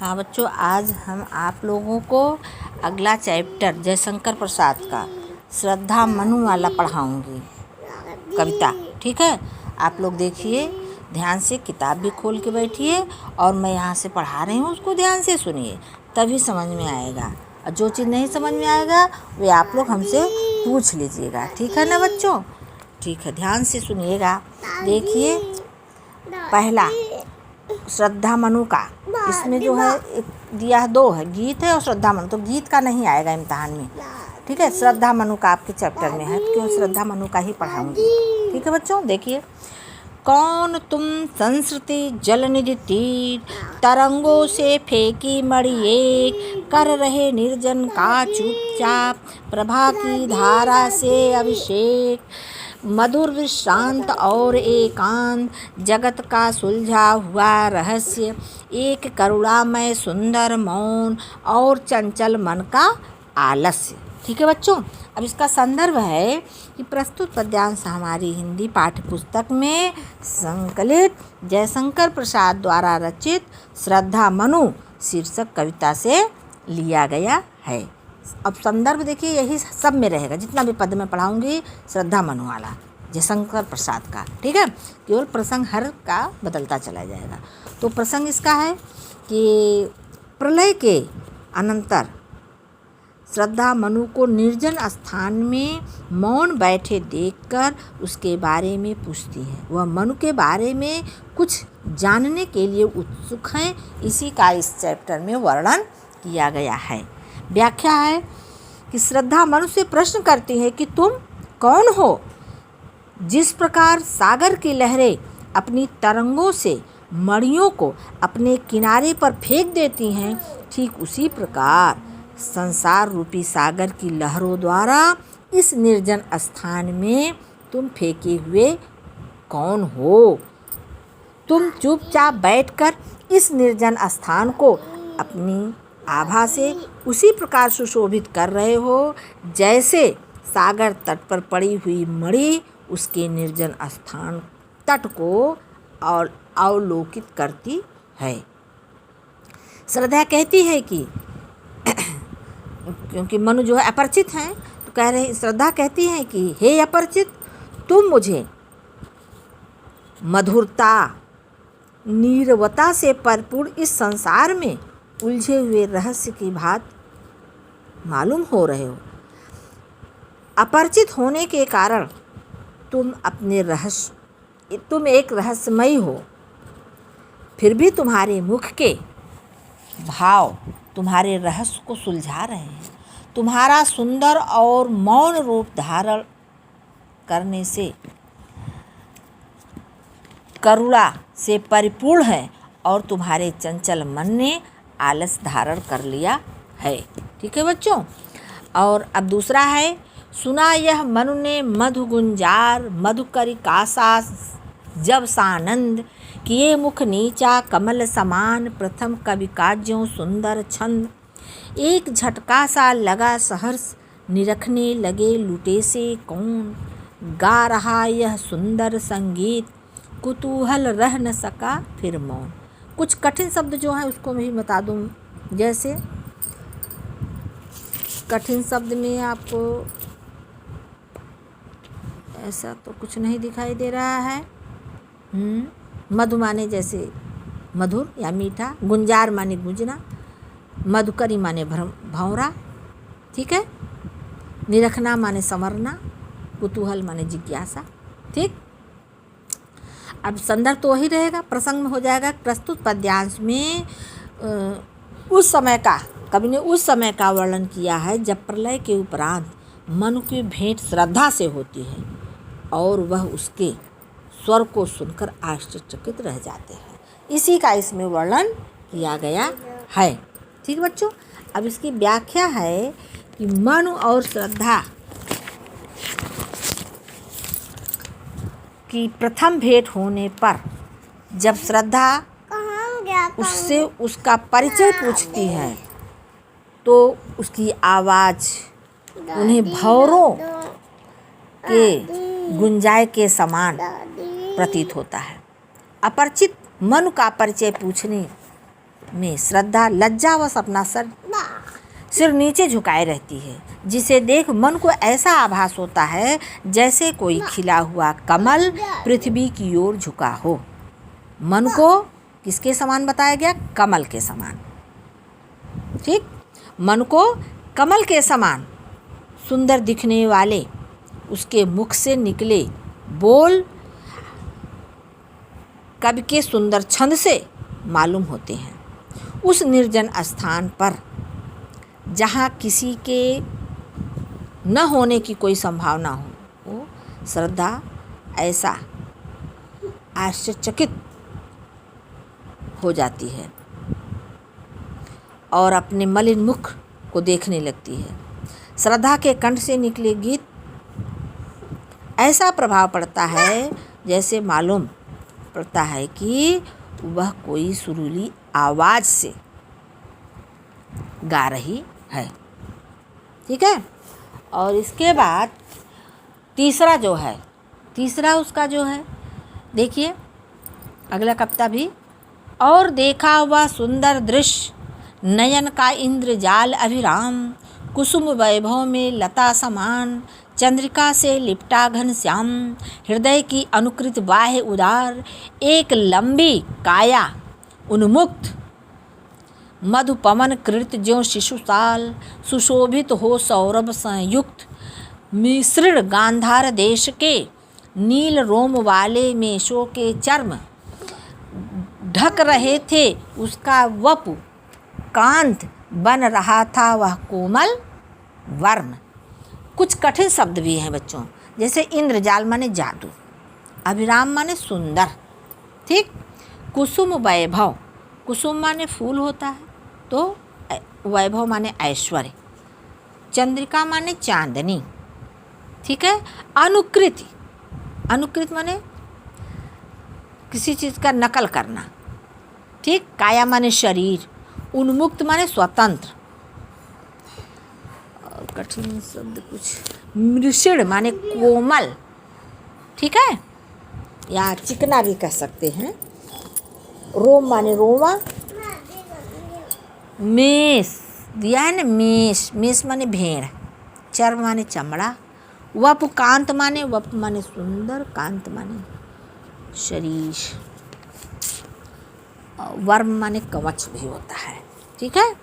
हाँ बच्चों, आज हम आप लोगों को अगला चैप्टर जयशंकर प्रसाद का श्रद्धा मनु वाला पढ़ाऊँगी कविता। ठीक है, आप लोग देखिए ध्यान से, किताब भी खोल के बैठिए और मैं यहाँ से पढ़ा रही हूँ उसको ध्यान से सुनिए, तभी समझ में आएगा। और जो चीज़ नहीं समझ में आएगा वे आप लोग हमसे पूछ लीजिएगा। ठीक है ना बच्चों? ठीक है, ध्यान से सुनिएगा। देखिए पहला श्रद्धा मनु का, इसमें जो है एक दिया है, दो है, गीत है और श्रद्धा मनु। तो गीत का नहीं आएगा इम्तहान में, ठीक है। श्रद्धा मनु का आपके चैप्टर में है, क्यों श्रद्धा मनु का ही पढ़ाऊंगी। ठीक है बच्चों, देखिए। कौन तुम संस्कृति जल निधि तीर, तरंगों से फेंकी मणि एक, कर रहे निर्जन का चुपचाप, प्रभा की धारा से अभिषेक, मधुर विश्रांत और एकांत, जगत का सुलझा हुआ रहस्य, एक करुणामय सुंदर मौन और चंचल मन का आलस्य। ठीक है बच्चों, अब इसका संदर्भ है कि प्रस्तुत पद्यांश हमारी हिंदी पाठ्य पुस्तक में संकलित जयशंकर प्रसाद द्वारा रचित श्रद्धा मनु शीर्षक कविता से लिया गया है। अब संदर्भ देखिए, यही सब में रहेगा, जितना भी पद में पढ़ाऊंगी श्रद्धा मनु वाला जयशंकर प्रसाद का। ठीक है, केवल प्रसंग हर का बदलता चला जाएगा। तो प्रसंग इसका है कि प्रलय के अनंतर श्रद्धा मनु को निर्जन स्थान में मौन बैठे देखकर उसके बारे में पूछती है। वह मनु के बारे में कुछ जानने के लिए उत्सुक हैं। इसी का इस चैप्टर में वर्णन किया गया है। व्याख्या है कि श्रद्धा मनु से प्रश्न करती है कि तुम कौन हो। जिस प्रकार सागर की लहरें अपनी तरंगों से मणियों को अपने किनारे पर फेंक देती हैं, ठीक उसी प्रकार संसार रूपी सागर की लहरों द्वारा इस निर्जन स्थान में तुम फेंके हुए कौन हो। तुम चुपचाप बैठकर इस निर्जन स्थान को अपनी आभा से उसी प्रकार सुशोभित कर रहे हो, जैसे सागर तट पर पड़ी हुई मणि उसके निर्जन स्थान तट को और अवलोकित करती है। श्रद्धा कहती है कि क्योंकि मनु जो है अपरिचित हैं, तो कह रहे, श्रद्धा कहती है कि हे अपरिचित, तुम मुझे मधुरता नीरवता से भरपूर इस संसार में उलझे हुए रहस्य की बात मालूम हो रहे हो। अपरिचित होने के कारण तुम एक रहस्यमयी हो, फिर भी तुम्हारे मुख के भाव तुम्हारे रहस्य को सुलझा रहे हैं। तुम्हारा सुंदर और मौन रूप धारण करने से करुणा से परिपूर्ण है और तुम्हारे चंचल मन ने आलस धारण कर लिया है। ठीक है बच्चों, और अब दूसरा है, सुना यह मनु ने मधु गुंजार, मधुकरी कासा जब सानंद, किए मुख नीचा कमल समान, प्रथम कवि काज्यों सुंदर छंद, एक झटका सा लगा सहर्ष, निरखने लगे लुटे से कौन, गा रहा यह सुंदर संगीत, कुतूहल रह न सका फिर मौन। कुछ कठिन शब्द जो हैं उसको मैं भी बता दूँ। जैसे कठिन शब्द में आपको ऐसा तो कुछ नहीं दिखाई दे रहा है। मधु माने जैसे मधुर या मीठा, गुंजार माने गूंजना, मधुकरी माने भंवरा, ठीक है, निरखना माने संवरना, कुतूहल माने जिज्ञासा। ठीक, अब संदर्भ तो वही रहेगा, प्रसंग में हो जाएगा। प्रस्तुत पद्यांश में उस समय का, कवि ने उस समय का वर्णन किया है जब प्रलय के उपरांत मनु की भेंट श्रद्धा से होती है और वह उसके स्वर को सुनकर आश्चर्यचकित रह जाते हैं। इसी का इसमें वर्णन किया गया है। ठीक बच्चों, अब इसकी व्याख्या है कि मनु और श्रद्धा की प्रथम भेंट होने पर जब श्रद्धा उससे उसका परिचय पूछती है तो उसकी आवाज़ उन्हें भंवरों के गुंजाय के समान प्रतीत होता है। अपरिचित मनु का परिचय पूछने में श्रद्धा लज्जावश अपना सिर नीचे झुकाए रहती है, जिसे देख मन को ऐसा आभास होता है जैसे कोई खिला हुआ कमल पृथ्वी की ओर झुका हो। मन को किसके समान बताया गया? कमल के समान। ठीक, मन को कमल के समान सुंदर दिखने वाले उसके मुख से निकले बोल कवि के सुंदर छंद से मालूम होते हैं। उस निर्जन स्थान पर जहाँ किसी के न होने की कोई संभावना हो, श्रद्धा ऐसा आश्चर्यचकित हो जाती है और अपने मलिन मुख को देखने लगती है। श्रद्धा के कंठ से निकले गीत ऐसा प्रभाव पड़ता है जैसे मालूम पड़ता है कि वह कोई सुरीली आवाज़ से गा रही है। ठीक है। और इसके बाद तीसरा उसका जो है, देखिए अगला कविता भी। और देखा वह सुंदर दृश्य नयन का इंद्रजाल अभिराम, कुसुम वैभव में लता समान, चंद्रिका से लिपटा घन श्याम, हृदय की अनुकृत बाह्य उदार, एक लंबी काया उन्मुक्त, मधुपमन कृत ज्यों शिशुसाल, सुशोभित हो सौरभ संयुक्त, मिश्रण गांधार देश के नील रोम वाले मेषों के चर्म ढक रहे थे उसका वपु, कांत बन रहा था वह कोमल वर्ण। कुछ कठिन शब्द भी हैं बच्चों, जैसे इंद्रजाल माने जादू, अभिराम माने सुंदर। ठीक। कुसुम वैभव, कुसुम माने फूल होता है, तो वैभव माने ऐश्वर्य, चंद्रिका माने चांदनी। ठीक है। अनुकृति, अनुकृत माने किसी चीज़ का नकल करना। ठीक। काया माने शरीर, उन्मुक्त माने स्वतंत्र, और कठिन शब्द कुछ, मृषिण माने कोमल। ठीक है, या चिकना भी कह सकते हैं। रोम माने रोमा, मेष दिया है ना, मेष माने भेड़, चर्म माने चमड़ा, वप कांत माने सुंदर, कांत माने शरीर, वर्म माने कवच भी होता है। ठीक है।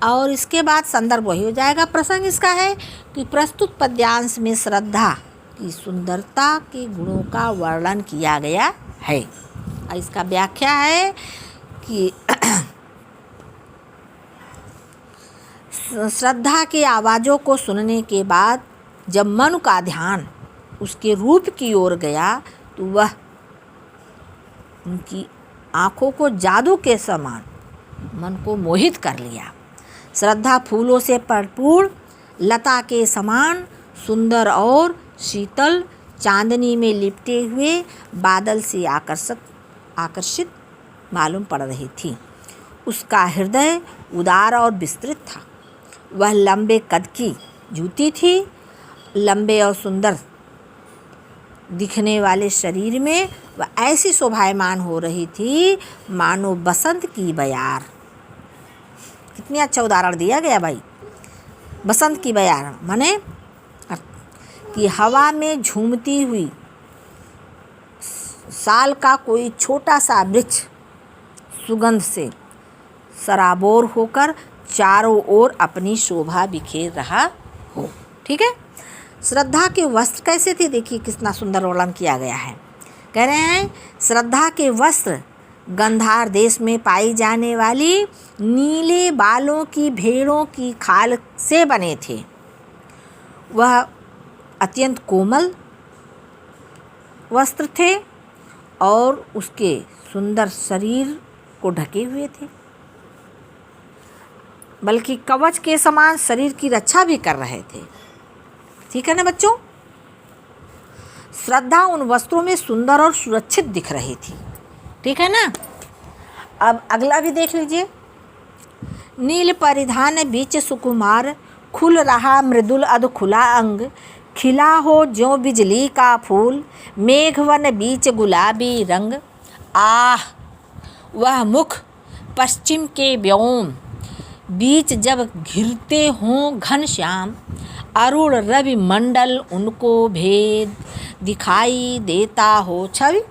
और इसके बाद संदर्भ वही हो जाएगा। प्रसंग इसका है कि प्रस्तुत पद्यांश में श्रद्धा की सुंदरता के गुणों का वर्णन किया गया है। और इसका व्याख्या है कि श्रद्धा के आवाज़ों को सुनने के बाद जब मन का ध्यान उसके रूप की ओर गया तो वह उनकी आँखों को जादू के समान मन को मोहित कर लिया। श्रद्धा फूलों से भरपूर लता के समान सुंदर और शीतल चांदनी में लिपटे हुए बादल से आकर्षित मालूम पड़ रही थी। उसका हृदय उदार और विस्तृत था। वह लंबे कद की जूती थी। लंबे और सुंदर दिखने वाले शरीर में वह ऐसी शोभायमान हो रही थी मानो बसंत की बयार। कितनी अच्छा उदाहरण दिया गया भाई। बसंत की बयार माने कि हवा में झूमती हुई साल का कोई छोटा सा वृक्ष सुगंध से सराबोर होकर चारों ओर अपनी शोभा बिखेर रहा हो। ठीक है। श्रद्धा के वस्त्र कैसे थे, देखिए कितना सुंदर वर्णन किया गया है। कह रहे हैं श्रद्धा के वस्त्र गंधार देश में पाई जाने वाली नीले बालों की भेड़ों की खाल से बने थे। वह अत्यंत कोमल वस्त्र थे और उसके सुंदर शरीर को ढके हुए थे, बल्कि कवच के समान शरीर की रक्षा भी कर रहे थे। ठीक है ना बच्चों। श्रद्धा उन वस्त्रों में सुंदर और सुरक्षित दिख रही थी। ठीक है ना। अब अगला भी देख लीजिए। नील परिधान बीच सुकुमार, खुल रहा मृदुल अध खुला अंग, खिला हो ज्यों बिजली का फूल, मेघवन बीच गुलाबी रंग। आह वह मुख पश्चिम के व्योम बीच जब घिरते हों घनश्याम, अरुण रवि मंडल उनको भेद दिखाई देता हो छवि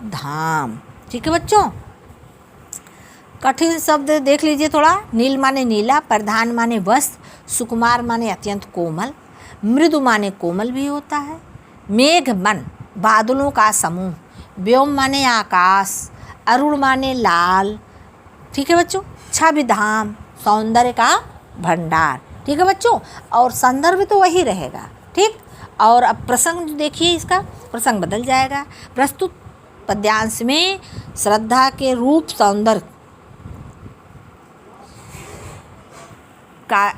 धाम। ठीक है बच्चों, कठिन शब्द देख लीजिए थोड़ा। नील माने नीला, प्रधान माने वस्त्र, सुकुमार माने अत्यंत कोमल, मृदु माने कोमल भी होता है, मेघ मन बादलों का समूह, व्योम माने आकाश, अरुण माने लाल। ठीक है बच्चों, छवि धाम सौंदर्य का भंडार। ठीक है बच्चों, और संदर्भ तो वही रहेगा। ठीक, और अब प्रसंग देखिए, इसका प्रसंग बदल जाएगा। प्रस्तुत पद्यांश में श्रद्धा के रूप सौंदर्य का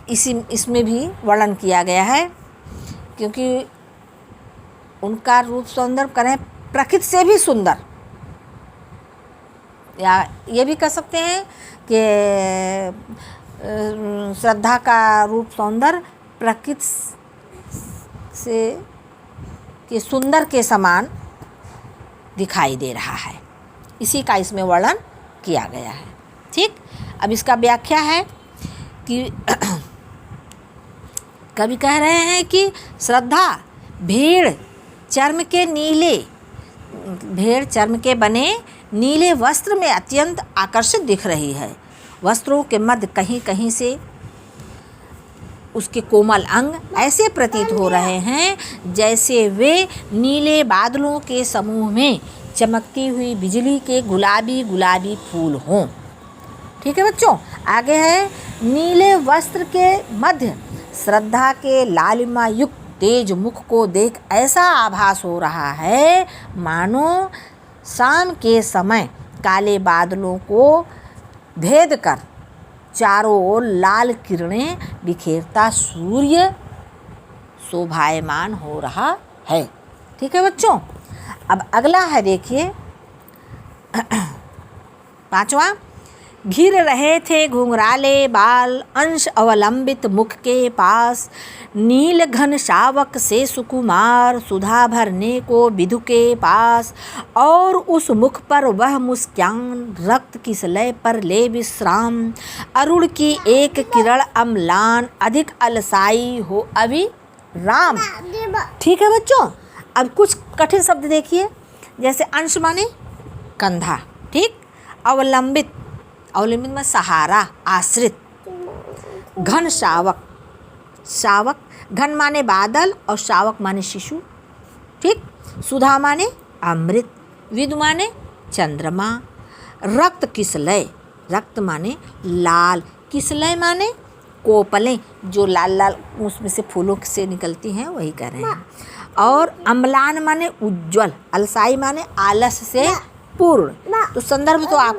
इसमें भी वर्णन किया गया है, क्योंकि उनका रूप सौंदर्य करें प्रकृति से भी सुंदर, या ये भी कह सकते हैं कि श्रद्धा का रूप सौंदर्य प्रकृति से के सुंदर के समान दिखाई दे रहा है। इसी का इसमें वर्णन किया गया है। ठीक, अब इसका व्याख्या है कि कवि कह रहे हैं कि श्रद्धा भेड़ चर्म के बने नीले वस्त्र में अत्यंत आकर्षित दिख रही है। वस्त्रों के मध्य कहीं कहीं से उसके कोमल अंग ऐसे प्रतीत हो रहे हैं जैसे वे नीले बादलों के समूह में चमकती हुई बिजली के गुलाबी गुलाबी फूल हों। ठीक है बच्चों, आगे है, नीले वस्त्र के मध्य श्रद्धा के लालिमा युक्त तेज मुख को देख ऐसा आभास हो रहा है मानो शाम के समय काले बादलों को भेद कर चारों ओर लाल किरणें बिखेरता सूर्य शोभायमान हो रहा है। ठीक है बच्चों, अब अगला है देखिए पांचवा, घिर रहे थे घुंघराले बाल अंश अवलंबित मुख के पास, नील घन शावक से सुकुमार सुधा भरने को विधु के पास, और उस मुख पर वह मुस्कान रक्त किस लय पर ले विश्राम, अरुण की एक किरण अम्लान अधिक अलसाई हो अभी राम। ठीक है बच्चों, अब कुछ कठिन शब्द देखिए, जैसे अंश माने कंधा, ठीक, अवलंबित में सहारा आश्रित, घन शावक घन माने बादल और शावक माने शिशु, ठीक, सुधा माने अमृत, विधु माने चंद्रमा, रक्त किसलय रक्त माने लाल, किसलय माने कोपलें जो लाल लाल उसमें से फूलों से निकलती हैं वही कह रहे हैं, और अम्लान माने उज्ज्वल, अलसाई माने आलस से पूर्ण। तो संदर्भ तो आप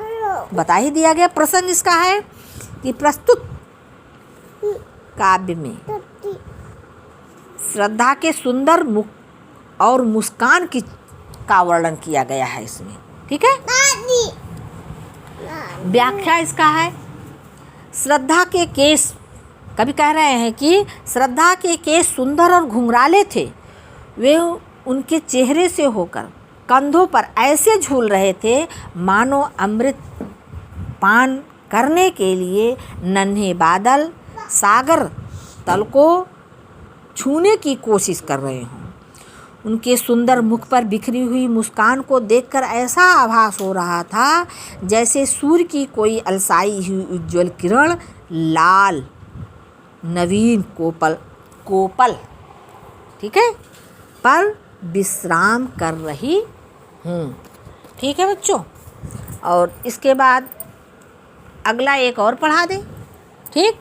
बता ही दिया गया। प्रसंग इसका है कि प्रस्तुत काव्य में श्रद्धा के सुंदर मुख और मुस्कान का वर्णन किया गया है इसमें। ठीक है, व्याख्या इसका है, श्रद्धा के केस, कभी कह रहे हैं कि श्रद्धा के केस सुंदर और घुंघराले थे, वे उनके चेहरे से होकर कंधों पर ऐसे झूल रहे थे मानो अमृत पान करने के लिए नन्हे बादल सागर तल को छूने की कोशिश कर रहे हों। उनके सुंदर मुख पर बिखरी हुई मुस्कान को देखकर ऐसा आभास हो रहा था जैसे सूर्य की कोई अलसाई हुई उज्ज्वल किरण लाल नवीन कोपल ठीक है पर विश्राम कर रही हूँ। ठीक है बच्चों, और इसके बाद अगला एक और पढ़ा दें। ठीक,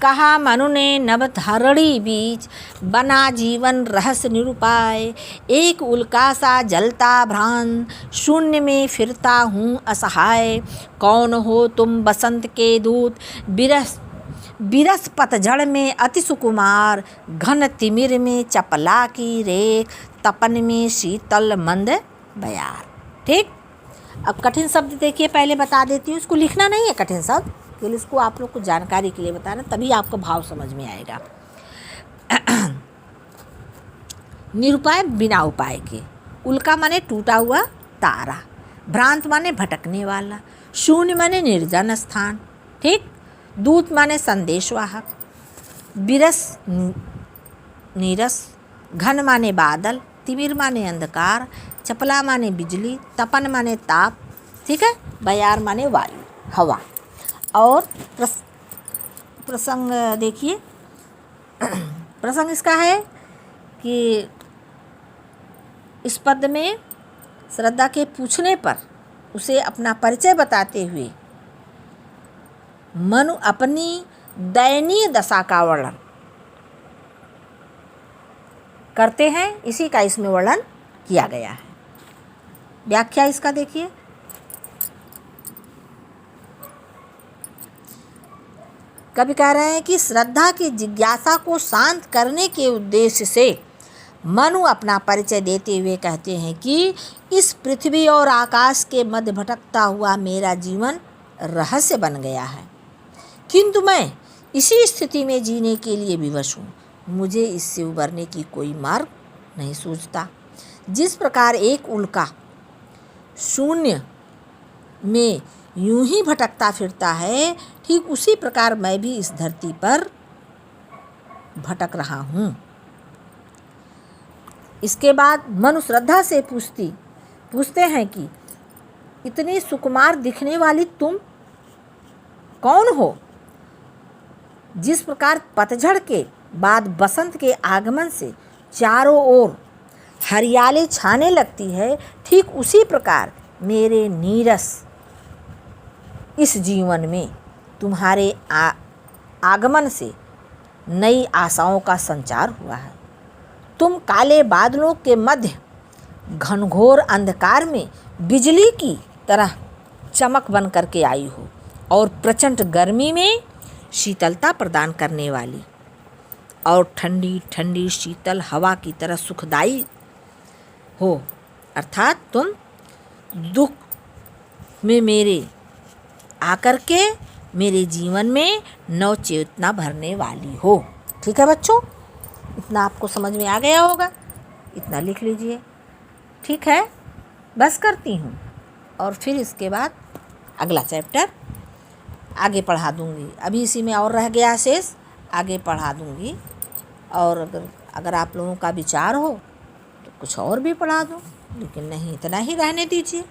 कहा मनु ने नभ धरणी बीच बना जीवन रहस्य निरुपाय, एक उल्का सा जलता भ्रांत शून्य में फिरता हूँ असहाय, कौन हो तुम बसंत के दूत बिरस पतझड़ में अति सुकुमार, घन तिमिर में चपला की रेख तपन में शीतल मंद बयार। ठीक, अब कठिन शब्द देखिए, पहले बता देती हूँ, इसको लिखना नहीं है कठिन शब्द, केवल इसको आप लोग को जानकारी के लिए बताना, तभी आपको भाव समझ में आएगा। निरुपाय बिना उपाय के, उल्का माने टूटा हुआ तारा, भ्रांत माने भटकने वाला, शून्य माने निर्जन स्थान, ठीक। दूत माने संदेशवाहक, विरस नीरस, घन माने बादल, तिमिर माने अंधकार, चपला माने बिजली, तपन माने ताप, ठीक है। बयार माने वायु, हवा। और प्रसंग देखिए, प्रसंग इसका है कि इस पद में श्रद्धा के पूछने पर उसे अपना परिचय बताते हुए मनु अपनी दयनीय दशा का वर्णन करते हैं। इसी का इसमें वर्णन किया गया है। व्याख्या इसका देखिए, कवि कह रहे हैं कि श्रद्धा की जिज्ञासा को शांत करने के उद्देश्य से मनु अपना परिचय देते हुए कहते हैं कि इस पृथ्वी और आकाश के मध्य भटकता हुआ मेरा जीवन रहस्य बन गया है, किंतु मैं इसी स्थिति में जीने के लिए विवश हूँ। मुझे इससे उबरने की कोई मार्ग नहीं सूझता। जिस प्रकार एक उल्का शून्य में यूं ही भटकता फिरता है, ठीक उसी प्रकार मैं भी इस धरती पर भटक रहा हूँ। इसके बाद मनु श्रद्धा से पूछते हैं कि इतनी सुकुमार दिखने वाली तुम कौन हो? जिस प्रकार पतझड़ के बाद बसंत के आगमन से चारों ओर हरियाली छाने लगती है, ठीक उसी प्रकार मेरे नीरस इस जीवन में तुम्हारे आगमन से नई आशाओं का संचार हुआ है। तुम काले बादलों के मध्य घनघोर अंधकार में बिजली की तरह चमक बन करके आई हो और प्रचंड गर्मी में शीतलता प्रदान करने वाली और ठंडी ठंडी शीतल हवा की तरह सुखदाई हो, अर्थात तुम दुख में मेरे आकर के मेरे जीवन में नव चेतना भरने वाली हो। ठीक है बच्चों, इतना आपको समझ में आ गया होगा, इतना लिख लीजिए। ठीक है, बस करती हूँ और फिर इसके बाद अगला चैप्टर आगे पढ़ा दूँगी। अभी इसी में और रह गया शेष, आगे पढ़ा दूँगी। और अगर आप लोगों का विचार हो तो कुछ और भी पढ़ा दूँ, लेकिन नहीं, इतना ही रहने दीजिए।